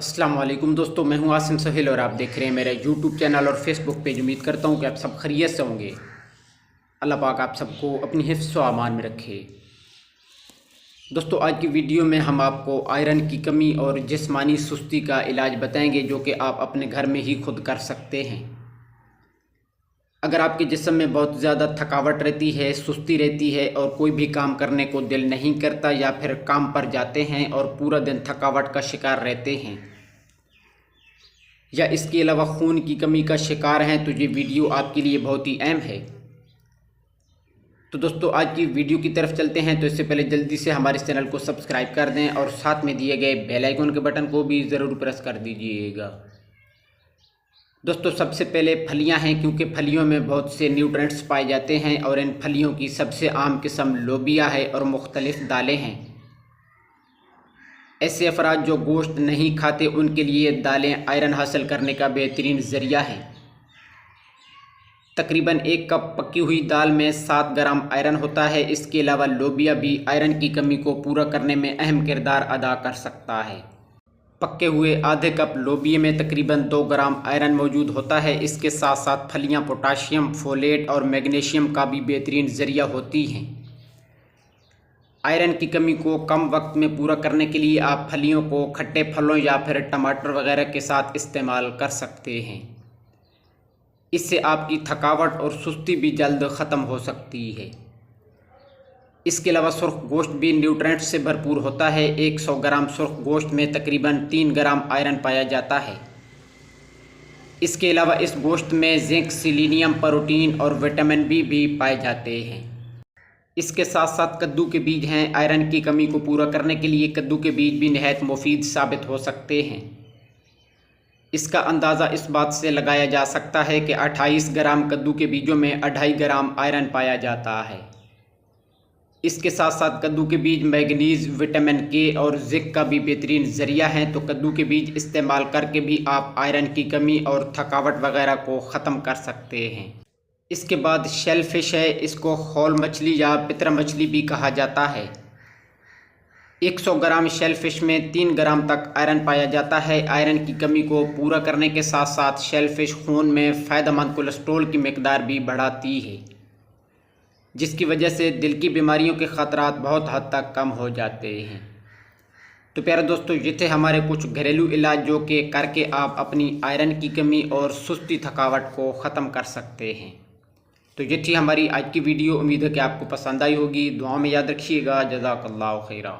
अस्सलाम वालेकुम दोस्तों, मैं हूं आसिम सोहेल और आप देख रहे हैं मेरा यूट्यूब चैनल और फेसबुक पेज। उम्मीद करता हूं कि आप सब खैरियत से होंगे। अल्लाह पाक आप सबको अपनी हिफ्ज़ व अमान में रखे। दोस्तों, आज की वीडियो में हम आपको आयरन की कमी और जिस्मानी सुस्ती का इलाज बताएंगे, जो कि आप अपने घर में ही खुद कर सकते हैं। अगर आपके जिस्म में बहुत ज़्यादा थकावट रहती है, सुस्ती रहती है और कोई भी काम करने को दिल नहीं करता, या फिर काम पर जाते हैं और पूरा दिन थकावट का शिकार रहते हैं, या इसके अलावा खून की कमी का शिकार हैं, तो ये वीडियो आपके लिए बहुत ही अहम है। तो दोस्तों, आज की वीडियो की तरफ चलते हैं। तो इससे पहले जल्दी से हमारे चैनल को सब्सक्राइब कर दें और साथ में दिए गए बेल आइकन के बटन को भी ज़रूर प्रेस कर दीजिएगा। दोस्तों, सबसे पहले फलियां हैं, क्योंकि फलियों में बहुत से न्यूट्रिएंट्स पाए जाते हैं और इन फलियों की सबसे आम किस्म लोबिया है और मुख्तलिफ दालें हैं। ऐसे अफराद जो गोश्त नहीं खाते, उनके लिए दालें आयरन हासिल करने का बेहतरीन ज़रिया है। तकरीबन 1 कप पकी हुई दाल में 7 ग्राम आयरन होता है। इसके अलावा लोबिया भी आयरन की कमी को पूरा करने में अहम किरदार अदा कर सकता है। पके हुए आधे कप लोबिया में तकरीबन 2 ग्राम आयरन मौजूद होता है। इसके साथ साथ फलियां पोटाशियम, फोलेट और मैग्नीशियम का भी बेहतरीन ज़रिया होती हैं। आयरन की कमी को कम वक्त में पूरा करने के लिए आप फलियों को खट्टे फलों या फिर टमाटर वगैरह के साथ इस्तेमाल कर सकते हैं। इससे आपकी थकावट और सुस्ती भी जल्द ख़त्म हो सकती है। इसके अलावा सुर्ख गोश्त भी न्यूट्रिएंट्स से भरपूर होता है। 100 ग्राम सुर्ख गोश्त में तकरीबन 3 ग्राम आयरन पाया जाता है। इसके अलावा इस गोश्त में जिंक, सेलेनियम, प्रोटीन और विटामिन बी भी पाए जाते हैं। इसके साथ साथ कद्दू के बीज हैं। आयरन की कमी को पूरा करने के लिए कद्दू के बीज भी निहायत मुफीद साबित हो सकते हैं। इसका अंदाज़ा इस बात से लगाया जा सकता है कि 28 ग्राम कद्दू के बीजों में 2.5 ग्राम आयरन पाया जाता है। इसके साथ साथ कद्दू के बीज मैग्नीज, विटामिन के और जिंक का भी बेहतरीन ज़रिया हैं। तो कद्दू के बीज इस्तेमाल करके भी आप आयरन की कमी और थकावट वगैरह को ख़त्म कर सकते हैं। इसके बाद शेल फिश है। इसको खौल मछली या पितरा मछली भी कहा जाता है। 100 ग्राम शेल फिश में 3 ग्राम तक आयरन पाया जाता है। आयरन की कमी को पूरा करने के साथ साथ शेल फिश खून में फ़ायदेमंद कोलेस्ट्रॉल की मिकदार भी बढ़ाती है, जिसकी वजह से दिल की बीमारियों के ख़तरात बहुत हद तक कम हो जाते हैं। तो प्यारे दोस्तों, ये थे हमारे कुछ घरेलू इलाज, जो कि करके आप अपनी आयरन की कमी और सुस्ती थकावट को ख़त्म कर सकते हैं। तो ये थी हमारी आज की वीडियो। उम्मीद है कि आपको पसंद आई होगी। दुआ में याद रखिएगा। जज़ाकल्लाहु खैरा।